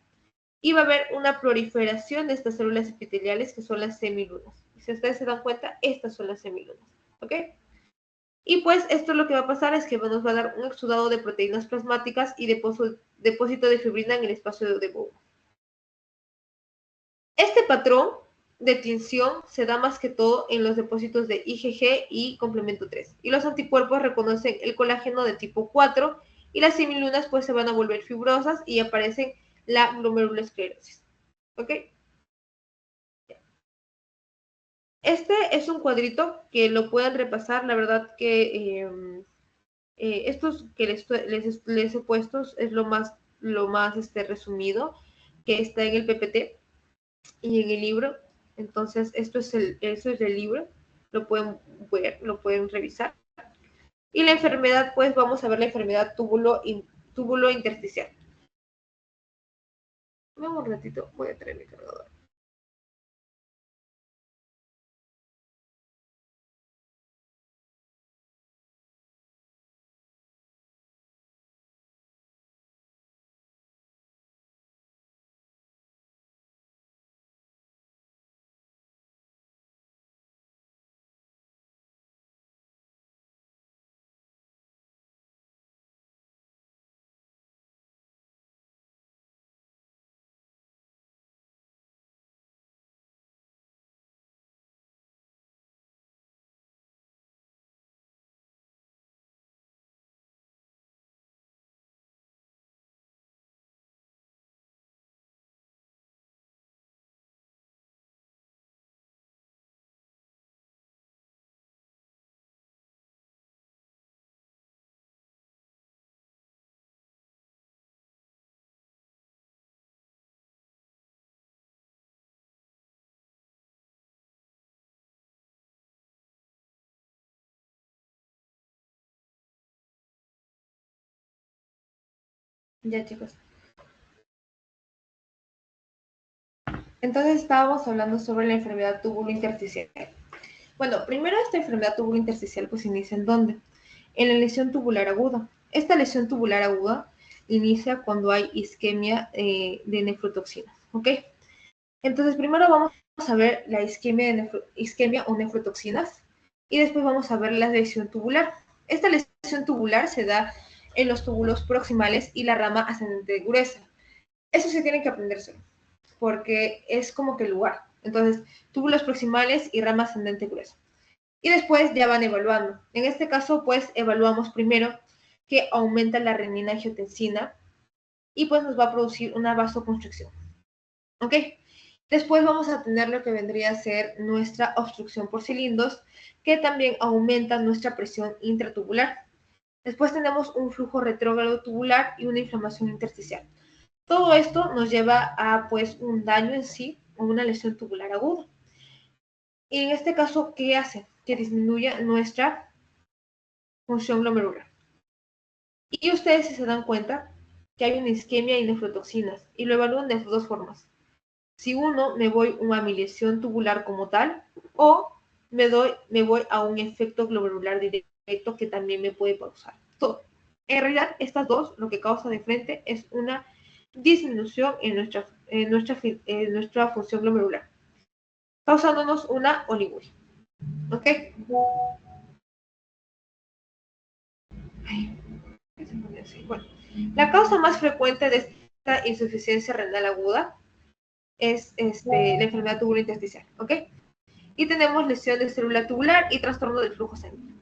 y va a haber una proliferación de estas células epiteliales que son las semilunas. Y si ustedes se dan cuenta, estas son las semilunas. ¿Ok? Y pues esto lo que va a pasar es que nos va a dar un exudado de proteínas plasmáticas y depósito de fibrina en el espacio de Bowman. Este patrón de tinción se da más que todo en los depósitos de IgG y complemento 3. Y los anticuerpos reconocen el colágeno de tipo 4 y las semilunas pues se van a volver fibrosas y aparecen la glomerulosclerosis. ¿Ok? Este es un cuadrito que lo pueden repasar, la verdad que estos que les he puesto es lo más resumido que está en el PPT y en el libro. Entonces, eso es el libro, lo pueden ver, lo pueden revisar. Y la enfermedad, pues vamos a ver la enfermedad túbulo intersticial. Vamos un ratito, voy a traer mi cargador. Ya, chicos. Entonces estábamos hablando sobre la enfermedad túbulo intersticial. Bueno, primero esta enfermedad túbulo intersticial pues inicia ¿en dónde? En la lesión tubular aguda. Esta lesión tubular aguda inicia cuando hay isquemia de nefrotoxinas, ¿ok? Entonces primero vamos a ver la isquemia o nefrotoxinas. Y después vamos a ver la lesión tubular. Esta lesión tubular se da en los túbulos proximales y la rama ascendente gruesa. Eso sí tienen que aprendérselo, porque es como que el lugar. Entonces, túbulos proximales y rama ascendente gruesa. Y después ya van evaluando. En este caso, pues evaluamos primero que aumenta la renina-angiotensina y pues nos va a producir una vasoconstricción. ¿Ok? Después vamos a tener lo que vendría a ser nuestra obstrucción por cilindros, que también aumenta nuestra presión intratubular. Después tenemos un flujo retrógrado tubular y una inflamación intersticial. Todo esto nos lleva a pues un daño en sí o una lesión tubular aguda. Y en este caso, ¿qué hace? Que disminuya nuestra función glomerular. Y ustedes, si se dan cuenta, que hay una isquemia y nefrotoxinas, y lo evalúan de dos formas. Si uno, me voy a mi lesión tubular como tal, o me voy a un efecto glomerular directo que también me puede causar todo. En realidad, estas dos, lo que causa de frente es una disminución en nuestra función glomerular, causándonos una oliguria. ¿Ok? Bueno, la causa más frecuente de esta insuficiencia renal aguda es la enfermedad tubular intersticial, ¿ok? Y tenemos lesión de célula tubular y trastorno del flujo sanguíneo.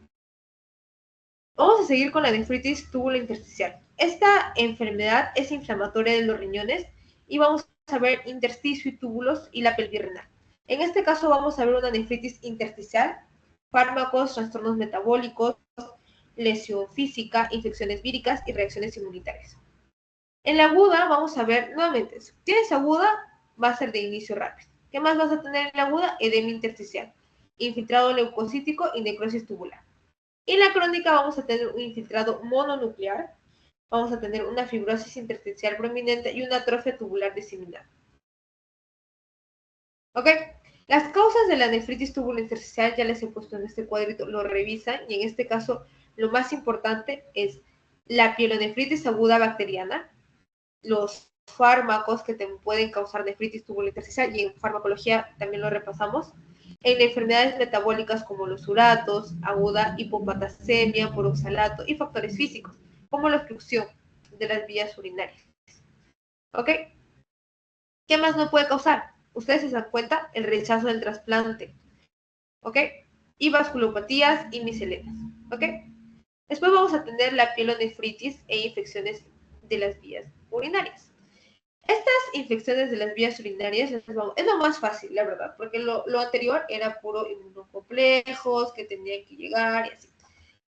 Vamos a seguir con la nefritis tubular intersticial. Esta enfermedad es inflamatoria de los riñones y vamos a ver intersticio y túbulos y la pelvis renal. En este caso vamos a ver una nefritis intersticial, fármacos, trastornos metabólicos, lesión física, infecciones víricas y reacciones inmunitarias. En la aguda vamos a ver nuevamente, si tienes aguda, va a ser de inicio rápido. ¿Qué más vas a tener en la aguda? Edema intersticial, infiltrado leucocítico y necrosis tubular. Y en la crónica vamos a tener un infiltrado mononuclear, vamos a tener una fibrosis intersticial prominente y una atrofia tubular diseminada. ¿Ok? Las causas de la nefritis tubular intersticial ya les he puesto en este cuadrito, lo revisan y en este caso lo más importante es la pielonefritis aguda bacteriana, los fármacos que te pueden causar nefritis tubular intersticial y en farmacología también lo repasamos. En enfermedades metabólicas como los uratos, aguda hipopatasemia por oxalato y factores físicos como la obstrucción de las vías urinarias. ¿Ok? ¿Qué más no puede causar? Ustedes se dan cuenta, el rechazo del trasplante. ¿Ok? Y vasculopatías y misceláneas. ¿Ok? Después vamos a tener la pielonefritis e infecciones de las vías urinarias. Estas infecciones de las vías urinarias es lo más fácil, la verdad, porque lo anterior era puro inmunocomplejos que tenían que llegar y así.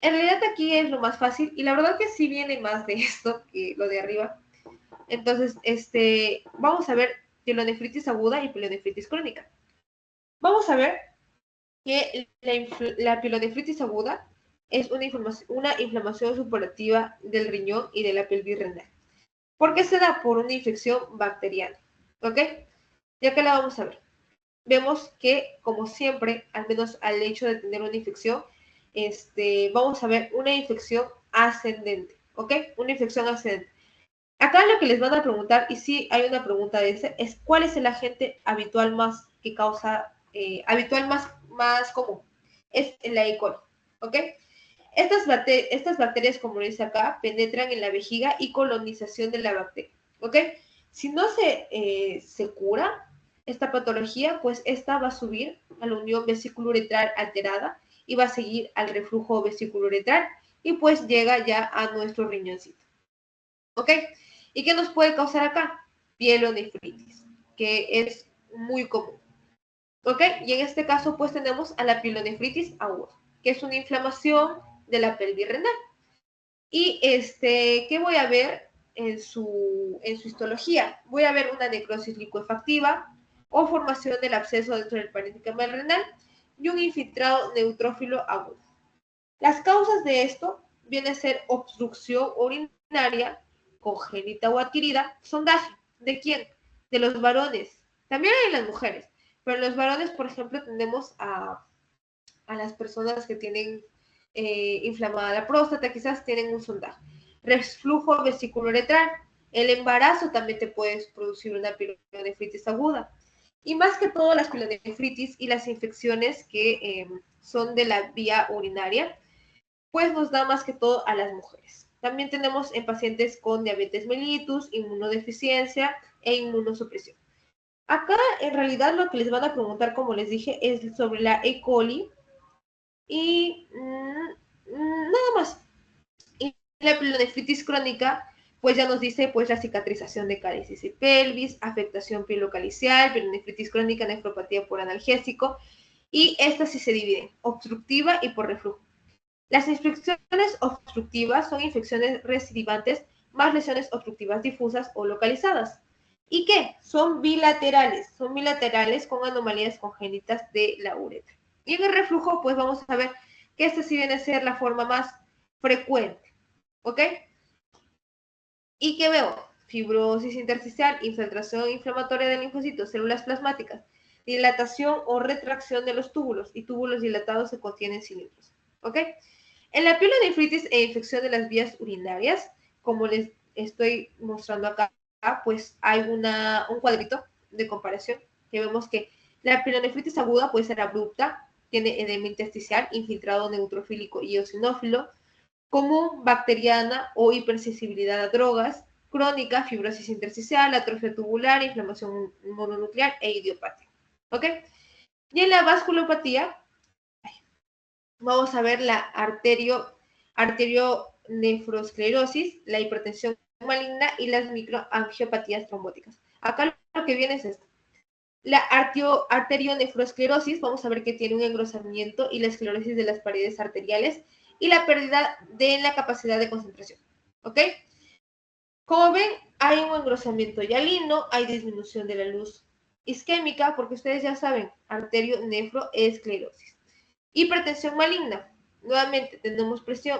En realidad aquí es lo más fácil y la verdad que sí viene más de esto que lo de arriba. Entonces, vamos a ver pielonefritis aguda y pielonefritis crónica. Vamos a ver que la pielonefritis aguda es una inflamación supurativa del riñón y de la pelvis renal. ¿Por qué se da? Por una infección bacteriana. ¿Ok? Ya que la vamos a ver. Vemos que, como siempre, al menos al hecho de tener una infección, vamos a ver una infección ascendente. ¿Ok? Una infección ascendente. Acá lo que les van a preguntar, y sí hay una pregunta de ese, es ¿cuál es el agente habitual más que causa, habitual más común? Es la E. coli. ¿Ok? Estas bacterias, como dice acá, penetran en la vejiga y colonización de la bacteria. ¿Ok? Si no se cura esta patología, pues esta va a subir a la unión vesículo-uretral alterada y va a seguir al reflujo vesículo-uretral y pues llega ya a nuestro riñoncito. ¿Ok? ¿Y qué nos puede causar acá? Pielonefritis, que es muy común. ¿Ok? Y en este caso, pues tenemos a la pielonefritis aguda, que es una inflamación de la pelvis renal. Y ¿qué voy a ver en su histología? Voy a ver una necrosis licuefactiva o formación del absceso dentro del parénquima renal y un infiltrado neutrófilo agudo. Las causas de esto vienen a ser obstrucción urinaria, congénita o adquirida, sondaje. ¿De quién? De los varones. También hay en las mujeres, pero en los varones, por ejemplo, tenemos a las personas que tienen inflamada la próstata, quizás tienen un sondaje. Reflujo vesículo-uretral. El embarazo también te puede producir una pielonefritis aguda. Y más que todo las pielonefritis y las infecciones que son de la vía urinaria, pues nos da más que todo a las mujeres. También tenemos en pacientes con diabetes mellitus, inmunodeficiencia e inmunosupresión. Acá en realidad lo que les van a preguntar, como les dije, es sobre la E. coli y nada más. Y la pielonefritis crónica, pues ya nos dice pues la cicatrización de cálices y pelvis, afectación pilocalicial, pielonefritis crónica, nefropatía por analgésico, y estas sí se dividen, obstructiva y por reflujo. Las infecciones obstructivas son infecciones recidivantes más lesiones obstructivas difusas o localizadas. ¿Y qué? Son bilaterales con anomalías congénitas de la uretra. Y en el reflujo, pues vamos a ver que esta sí viene a ser la forma más frecuente, ¿ok? ¿Y qué veo? Fibrosis intersticial, infiltración inflamatoria de linfocitos, células plasmáticas, dilatación o retracción de los túbulos, y túbulos dilatados se contienen cilindros, ¿ok? En la pielonefritis e infección de las vías urinarias, como les estoy mostrando acá, pues hay un cuadrito de comparación que vemos que la pielonefritis aguda puede ser abrupta, tiene edema intersticial, infiltrado neutrofílico y eosinófilo, común, bacteriana o hipersensibilidad a drogas, crónica, fibrosis intersticial, atrofia tubular, inflamación mononuclear e idiopatía. ¿Ok? Y en la vasculopatía, vamos a ver la arterionefrosclerosis, la hipertensión maligna y las microangiopatías trombóticas. Acá lo que viene es esto. La arterionefrosclerosis, vamos a ver que tiene un engrosamiento y la esclerosis de las paredes arteriales y la pérdida de la capacidad de concentración. ¿Ok? Como ven, hay un engrosamiento hialino, hay disminución de la luz isquémica, porque ustedes ya saben, arterionefroesclerosis. Hipertensión maligna. Nuevamente tenemos presión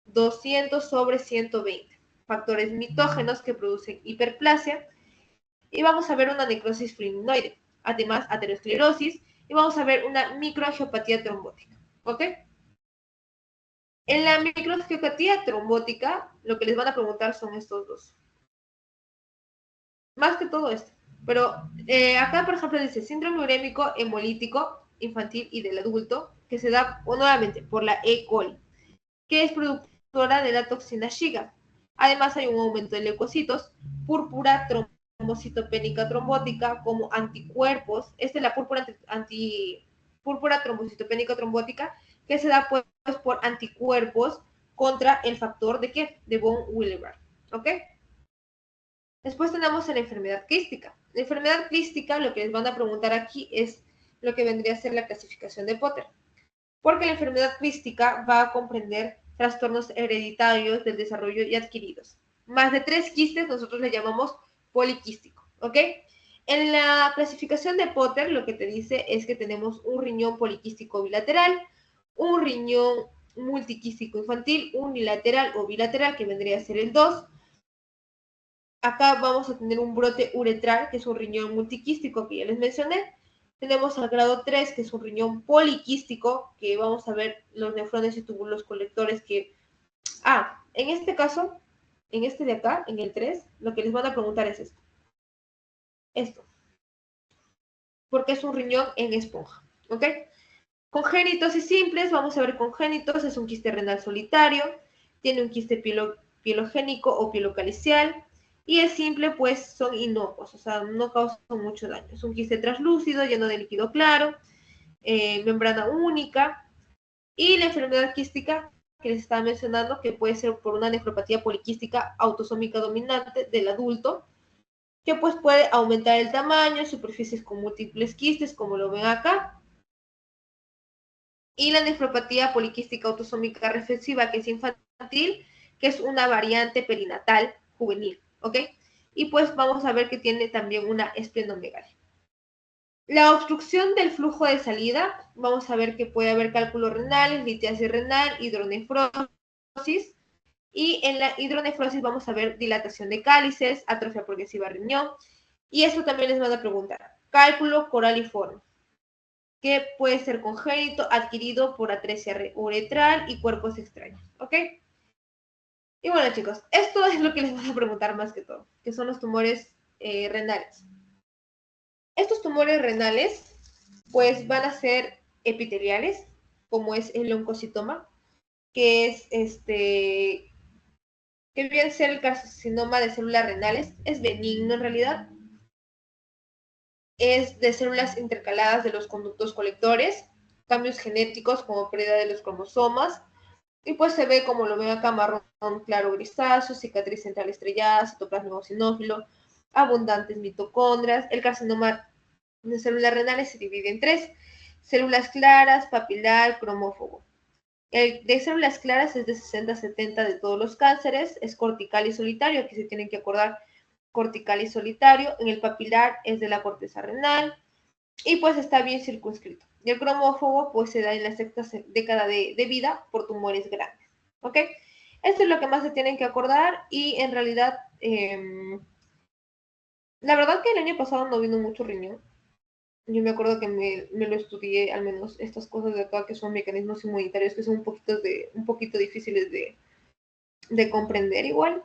200/120. Factores mitógenos que producen hiperplasia. Y vamos a ver una necrosis flimonoide. Además, aterosclerosis. Y vamos a ver una microangiopatía trombótica. ¿Ok? En la microangiopatía trombótica, lo que les van a preguntar son estos dos. Más que todo esto. Pero acá, por ejemplo, dice síndrome urémico hemolítico infantil y del adulto, que se da nuevamente por la E. coli, que es productora de la toxina Shiga. Además, hay un aumento de leucocitos, púrpura trombocitopénica trombótica como anticuerpos. Esta es la púrpura trombocitopénica trombótica, que se da pues por anticuerpos contra el factor de ¿qué? De von Willebrand. ¿Ok? Después tenemos la enfermedad quística. La enfermedad quística, lo que les van a preguntar aquí es lo que vendría a ser la clasificación de Potter. Porque la enfermedad quística va a comprender trastornos hereditarios del desarrollo y adquiridos. Más de 3 quistes nosotros le llamamos poliquístico, ¿ok? En la clasificación de Potter lo que te dice es que tenemos un riñón poliquístico bilateral, un riñón multiquístico infantil, unilateral o bilateral, que vendría a ser el 2. Acá vamos a tener un brote uretral, que es un riñón multiquístico que ya les mencioné. Tenemos al grado 3, que es un riñón poliquístico, que vamos a ver los nefrones y túbulos colectores que... en este caso, en este de acá, en el 3, lo que les van a preguntar es esto. Esto. Porque es un riñón en esponja, ¿ok? Congénitos y simples, vamos a ver congénitos, es un quiste renal solitario, tiene un quiste pielogénico o pielocalicial, y el simple, pues, son inocuos, o sea, no causan mucho daño. Es un quiste translúcido, lleno de líquido claro, membrana única, y la enfermedad quística que les estaba mencionando, que puede ser por una nefropatía poliquística autosómica dominante del adulto, que pues puede aumentar el tamaño, superficies con múltiples quistes, como lo ven acá, y la nefropatía poliquística autosómica recesiva, que es infantil, que es una variante perinatal juvenil, ¿ok? Y pues vamos a ver que tiene también una esplenomegalia. La obstrucción del flujo de salida, vamos a ver que puede haber cálculos renales, litiasis renal, hidronefrosis, y en la hidronefrosis vamos a ver dilatación de cálices, atrofia progresiva riñón, y eso también les van a preguntar. Cálculo coraliforme, que puede ser congénito, adquirido por atresia uretral y cuerpos extraños, ¿ok? Y bueno, chicos, esto es lo que les voy a preguntar más que todo, que son los tumores renales. Estos tumores renales pues van a ser epiteliales, como es el oncocitoma, que es que viene a ser el carcinoma de células renales, es benigno en realidad, es de células intercaladas de los conductos colectores, cambios genéticos como pérdida de los cromosomas, y pues se ve como lo ven acá, marrón claro grisáceo, cicatriz central estrellada, citoplasma eosinófilo, abundantes mitocondrias. El carcinoma de células renales se divide en tres: células claras, papilar, cromófobo. El de células claras es de 60 a 70 de todos los cánceres, es cortical y solitario, aquí se tienen que acordar, cortical y solitario. En el papilar es de la corteza renal y pues está bien circunscrito. Y el cromófobo pues se da en la sexta década de vida por tumores grandes. ¿Ok? Esto es lo que más se tienen que acordar y en realidad, la verdad que el año pasado no vino mucho riñón. Yo me acuerdo que me lo estudié, al menos estas cosas de acá que son mecanismos inmunitarios que son un poquito difíciles de comprender igual.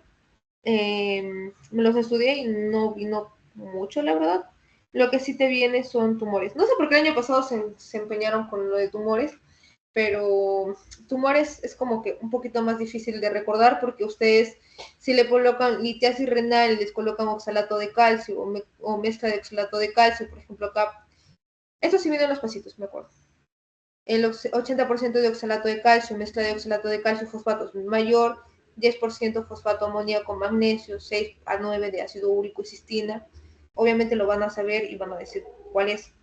Me los estudié y no vino mucho, la verdad. Lo que sí te viene son tumores. No sé por qué el año pasado se empeñaron con lo de tumores, pero tumores es como que un poquito más difícil de recordar porque ustedes, si le colocan litiasis renal y les colocan oxalato de calcio o mezcla de oxalato de calcio, por ejemplo acá, esto sí viene en los pasitos, me acuerdo. El 80% de oxalato de calcio, mezcla de oxalato de calcio, fosfatos mayor, 10% fosfato amoníaco, magnesio, 6 a 9 de ácido úrico y cistina. Obviamente lo van a saber y van a decir cuál es.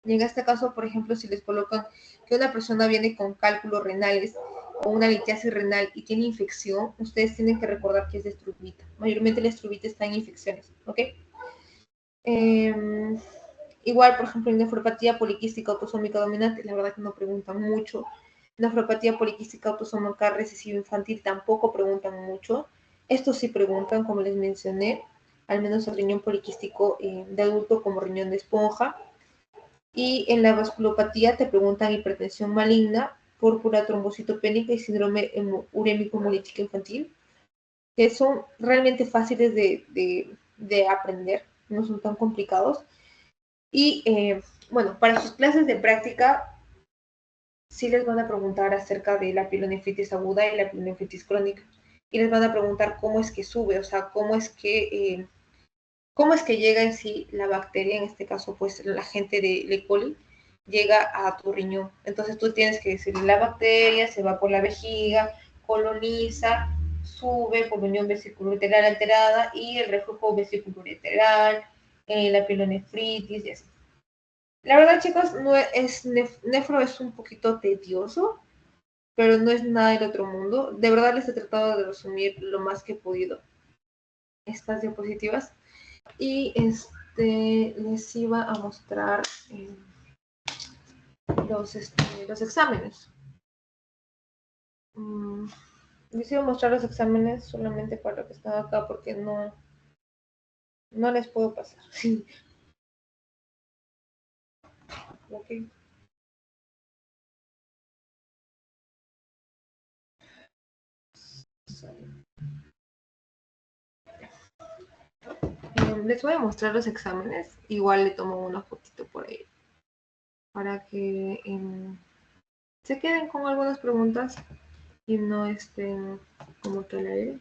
Y en este caso, por ejemplo, si les colocan que una persona viene con cálculos renales o una litiasis renal y tiene infección, ustedes tienen que recordar que es de estrubita. Mayormente la estrubita está en infecciones, ¿ok? Igual, por ejemplo, en nefropatía poliquística autosómica dominante, la verdad que no preguntan mucho. Nefropatía poliquística autosómica recesiva infantil tampoco preguntan mucho. Estos sí preguntan, como les mencioné, al menos el riñón poliquístico de adulto como riñón de esponja. Y en la vasculopatía te preguntan hipertensión maligna, púrpura trombocitopénica y síndrome urémico hemolítico infantil, que son realmente fáciles de aprender, no son tan complicados. Y bueno, para sus clases de práctica, sí les van a preguntar acerca de la pielonefritis aguda y la pielonefritis crónica. Y les van a preguntar cómo es que sube, o sea, cómo es que llega en sí la bacteria, en este caso, pues la gente de E. coli, llega a tu riñón. Entonces tú tienes que decirle, la bacteria se va por la vejiga, coloniza, sube por unión vesículo-uretral alterada y el reflujo vesículo-uretral, la pielonefritis y así. La verdad, chicos, no es, nefro es un poquito tedioso, pero no es nada del otro mundo. De verdad les he tratado de resumir lo más que he podido estas diapositivas. Y les iba a mostrar los exámenes. Les iba a mostrar los exámenes solamente para los que están acá porque no les puedo pasar. Okay. Les voy a mostrar los exámenes. Igual le tomo una fotito por ahí para que se queden con algunas preguntas y no estén como que leer.